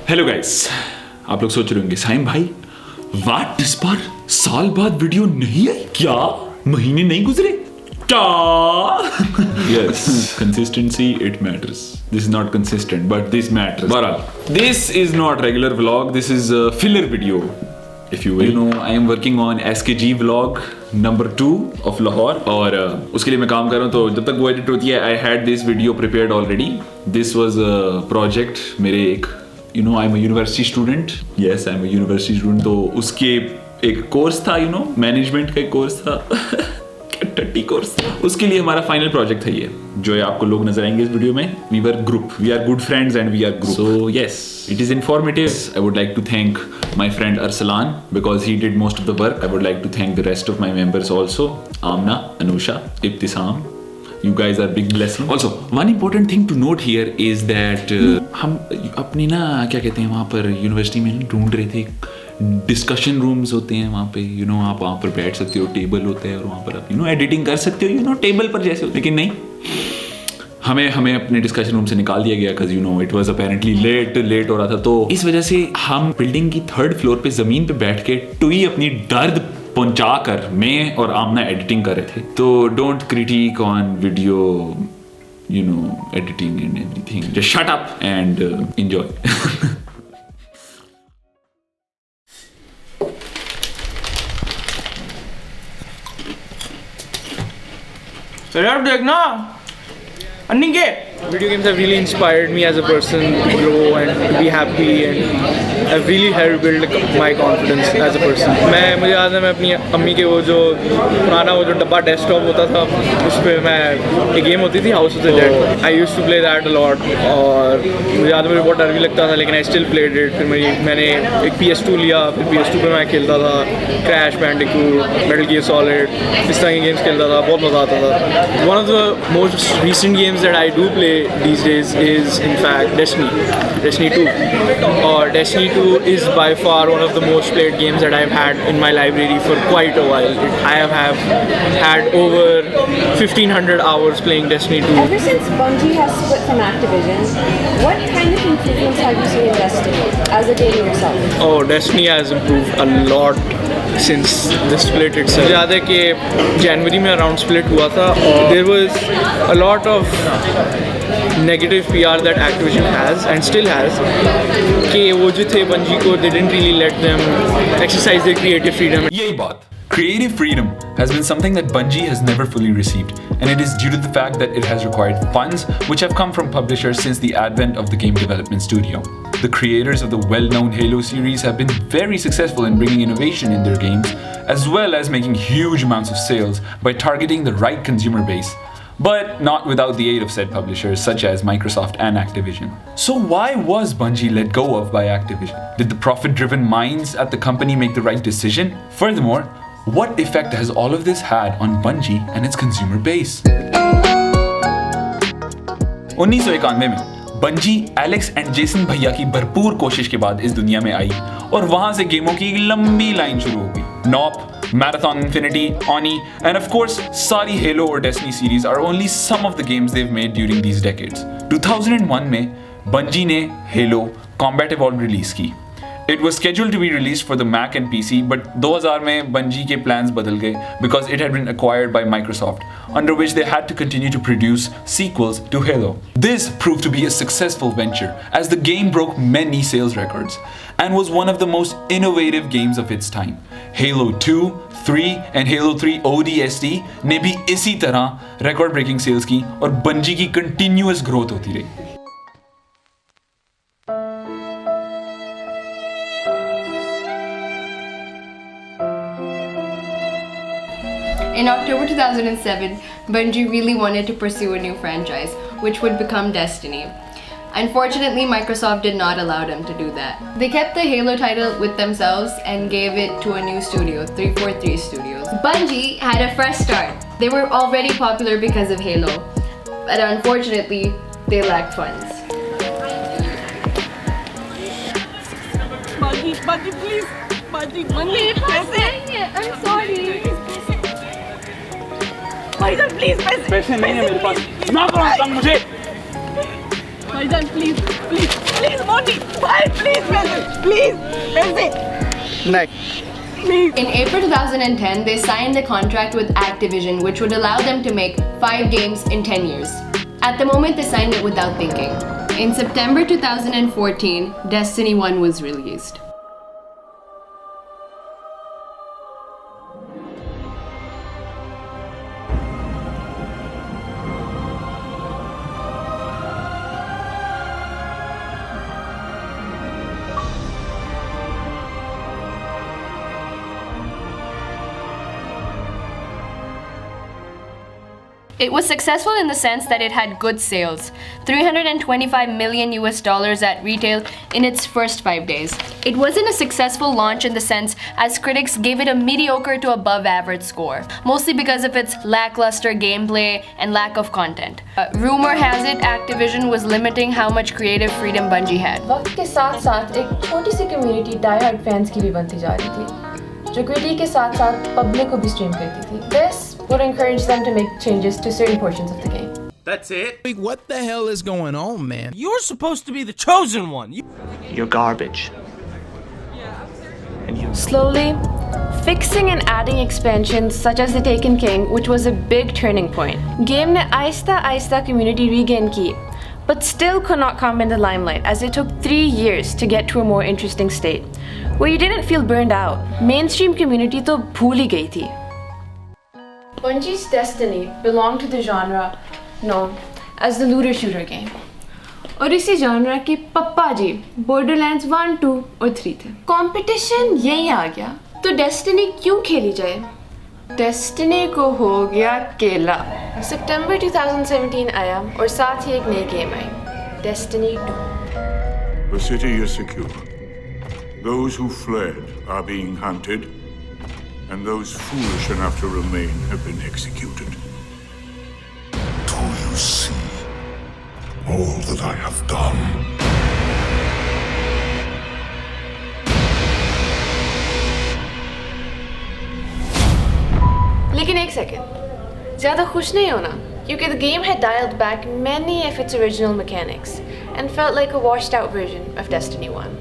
Hello guys, आप लोग सोच रहे होंगे साइम भाई व्हाट इस बार साल बाद वीडियो नहीं आई क्या? महीने नहीं गुजरे क्या? Yes, consistency it matters. This is not consistent, but this matters. बहरहाल, this is not regular vlog. This is a filler video, if you will. You know, I am working on SKG vlog number 2 of Lahore. और उसके लिए मैं काम कर रहा हूँ, तो जब तक वो edit होती है, I had this video prepared already. This was a project मेरे एक, you know, I'm a university student. Yes, I'm a university student. तो उसके एक कोर्स था, you know, मैनेजमेंट का एक कोर्स था. टट्टी कोर्स, उसके लिए हमारा फाइनल प्रोजेक्ट है ये, जो है आपको लोग नजर आएंगे इस वीडियो में. We were group, we are good friends and we are group. So yes, it is informative. I would like to thank my friend Arsalan because he did most of the work. I would like to thank the rest of my members also. Amna, Anoosha, Ibttisam. You guys are big blessing. Also, one important thing to note here is that हम अपनी ना क्या कहते हैं वहाँ पर university में ढूंढ रहे थे, डिस्कशन रूम्स होते हैं वहाँ पे, यू नो, आप वहाँ पर बैठ सकते हो, टेबल होता है और वहाँ पर आप यू नो एडिटिंग कर सकते हो, यू नो, टेबल पर जैसे. लेकिन नहीं, हमें अपने डिस्कशन रूम से निकाल दिया गया because you know it was apparently late हो रहा था. तो इस वजह से हम बिल्डिंग की 3rd फ्लोर पे जमीन पे बैठ के टुई अपनी दर्द पहुंचा कर मैं और आमना एडिटिंग कर रहे थे. तो don't critic on video, you know, editing and everything. Just shut up and enjoy. So यार देखना अन्नी के video games have really inspired me as a person to grow and to be happy and have really helped build my confidence as a person. मुझे याद है मैं अपनी अम्मी के वो जो पुराना वो जो डब्बा डेस्कटॉप होता था उस पर मैं एक गेम होती थी House of the Dead. I used to play that a lot और मुझे याद है मुझे बहुत डर भी लगता था, लेकिन आई स्टिल प्लेड इट. फिर मैंने एक PS2 लिया, फिर PS2 पे मैं खेलता था crash Bandicoot, metal gear solid, इस तरह के गेम्स खेलता था, बहुत मज़ा आता था. One of the most recent games that I do play these days is in fact Destiny 2. Or Destiny 2 is by far one of the most played games that I've had in my library for quite a while. I have had over 1500 hours playing Destiny 2. Ever since Bungie has split from Activision, what kind of improvements have you seen in Destiny as a gamer yourself? Oh, Destiny has improved a lot since the split itself. मुझे याद है कि जनवरी में around split हुआ था और there was a lot of negative PR that Activision has and still has कि वो जो थे Bungie को they didn't really let them exercise their creative freedom. यही बात, creative freedom has been something that Bungie has never fully received, and it is due to the fact that it has required funds which have come from publishers since the advent of the game development studio. The creators of the well-known Halo series have been very successful in bringing innovation in their games, as well as making huge amounts of sales by targeting the right consumer base. But not without the aid of said publishers such as Microsoft and Activision. So why was Bungie let go of by Activision? Did the profit-driven minds at the company make the right decision? Furthermore, what effect has all of this had on Bungie and its consumer base? 1991 में bungee Alex and Jason भैया की भरपूर कोशिश के बाद इस दुनिया में आई और वहां से गेमों की एक लंबी लाइन शुरू हो गई. Knob, Marathon Infinity, Oni, and of course, सारी Halo और Destiny series are only some of the games they've made during these decades. 2001 में Bungie ने Halo Combat Evolved रिलीज की. It was scheduled to be released for the Mac and PC, but 2000 में Bungie के plans बदल गए because it had been acquired by Microsoft, under which they had to continue to produce sequels to Halo. This proved to be a successful venture as the game broke many sales records and was one of the most innovative games of its time. Halo 2, 3 and Halo 3 ODST ने भी इसी तरह record breaking sales की और Bungie की continuous growth होती रही. In October 2007, Bungie really wanted to pursue a new franchise, which would become Destiny. Unfortunately, Microsoft did not allow them to do that. They kept the Halo title with themselves and gave it to a new studio, 343 Studios. Bungie had a fresh start. They were already popular because of Halo, but unfortunately, they lacked funds. Bungie, please! Bungie, I'm sorry. भाईजान please पैसे नहीं है मेरे पास. भाईजान please please, Monty. Bye, please, please. Next. In April 2010, they signed a contract with Activision, which would allow them to make 5 games in 10 years. At the moment, they signed it without thinking. In September 2014, Destiny 1 was released. It was successful in the sense that it had good sales, $325 million at retail in its first 5 days. It wasn't a successful launch in the sense as critics gave it a mediocre to above average score, mostly because of its lackluster gameplay and lack of content. Rumor has it Activision was limiting how much creative freedom Bungie had. वक्त के साथ साथ एक छोटी सी community die-hard fans की भी बनती जा रही थी, जो क्रिएटिव के साथ साथ पब्लिक को भी स्ट्रीम करती थी. This would encourage them to make changes to certain portions of the game. That's it? What the hell is going on, man? You're supposed to be the chosen one. You're garbage. And you. Slowly, fixing and adding expansions such as the Taken King, which was a big turning point. Game ने आहिस्ता community regain की, but still could not come in the limelight as it took 3 years to get to a more interesting state, where you didn't feel burned out. Mainstream community तो भूल ही गई थी. Bungie's Destiny belonged to the genre known as the looter shooter game. और इसी genre के पप्पा जी Borderlands 1, 2 और 3 थे. Competition यहीं आ गया. तो Destiny क्यों खेली जाए? Destiny को हो गया केला. September 2017 आया और साथ ही एक नई game I, Destiny 2. The city is secure. Those who fled are being hunted. And those foolish enough to remain have been executed. Do you see all that I have done? लेकिन एक second, ज़्यादा खुश नहीं होना, क्योंकि the game had dialed back many of its original mechanics and felt like a washed out version of Destiny 1.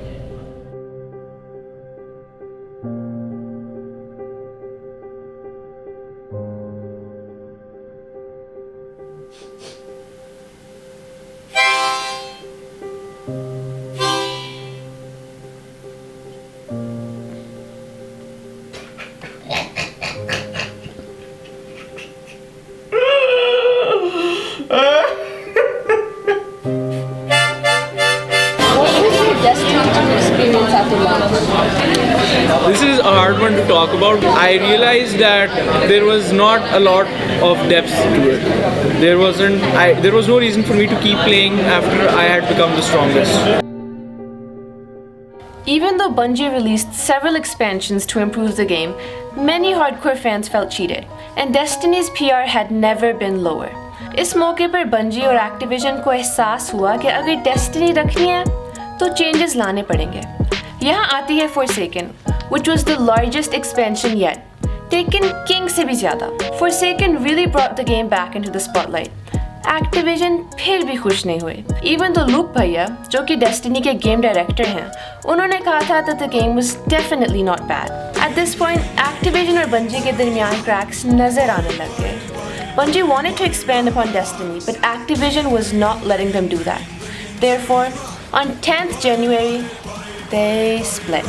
This is a hard one to talk about. I realized that there was not a lot of depth to it. There was no reason for me to keep playing after I had become the strongest. Even though Bungie released several expansions to improve the game, many hardcore fans felt cheated, and Destiny's PR had never been lower. इस मौके पर Bungie और Activision को एहसास हुआ कि अगर Destiny रखनी है, तो changes लाने पड़ेंगे. यहाँ आती है Forsaken, which was the largest expansion yet. Taken King से भी ज़्यादा. Forsaken really brought the game back into the spotlight. Activision फिर भी खुश नहीं हुए. Even though Luke भैया, जो कि Destiny के game director हैं, उन्होंने कहा था that the game was definitely not bad. At this point, Activision और Bungie के दरमियान cracks नजर आने लग गए. Bungie wanted to expand upon Destiny, but Activision was not letting them do that. Therefore, on 10th January, they split.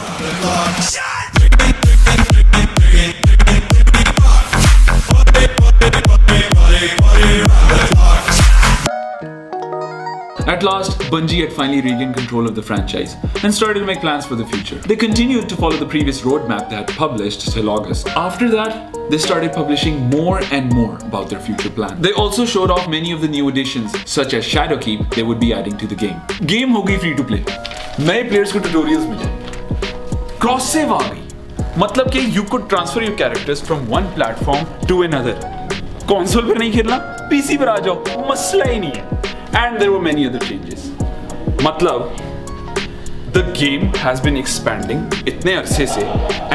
At last, Bungie had finally regained control of the franchise and started to make plans for the future. They continued to follow the previous roadmap they had published till August. After that, they started publishing more and more about their future plans. They also showed off many of the new additions, such as Shadowkeep, they would be adding to the game. Game होगी free to play. नए players को tutorials मिले. Cross save आ गई. मतलब कि you could transfer your characters from one platform to another. Console पर नहीं खेलना, PC पर आ जाओ, मसला ही नहीं है. And there were many other changes. मतलब, the game has been expanding इतने अरसे से,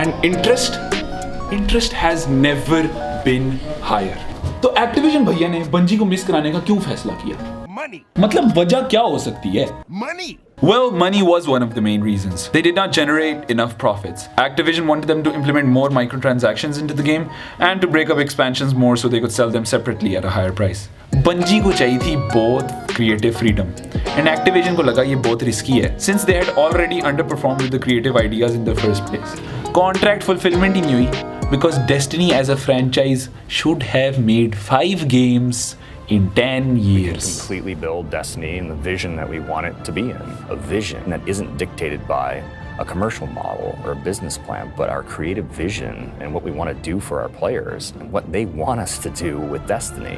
and interest has never been higher. तो Activision भैया ने Bungie को मिस कराने का क्यों फैसला किया? Money. मतलब वजह क्या हो सकती है? Money. Well, money was one of the main reasons. They did not generate enough profits. Activision wanted them to implement more microtransactions into the game and to break up expansions more so they could sell them separately at a higher price. Bungie को चाहिए थी बहुत creative freedom, and Activision को लगा ये बहुत risky है, since they had already underperformed with the creative ideas in the first place. Contract fulfillment ही नहीं हुई, because Destiny as a franchise should have made 5 games in 10 years. Completely build Destiny in the vision that we want it to be in. A vision that isn't dictated by a commercial model or a business plan, but our creative vision and what we want to do for our players and what they want us to do with Destiny.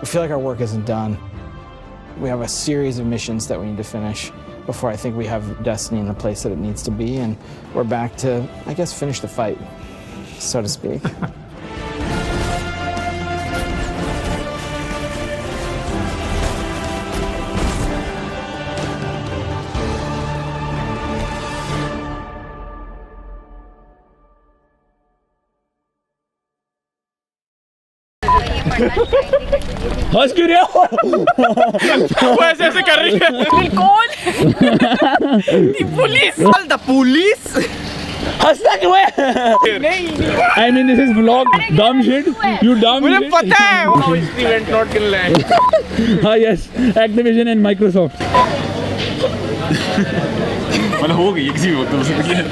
I feel like our work isn't done. We have a series of missions that we need to finish before I think we have Destiny in the place that it needs to be, and we're back to, I guess, finish the fight, so to speak. हंस क्यों रहे हो? वो ऐसे कर रही है। कौन? पुलिस? The police? हंसना क्यों है? नहीं। I mean, this is vlog. Dumb shit. You dumb shit. मुझे पता है। How is the event not gonna land? हाँ yes, Activision and Microsoft. मतलब हो गई किसी भी वक्त हो सकती है।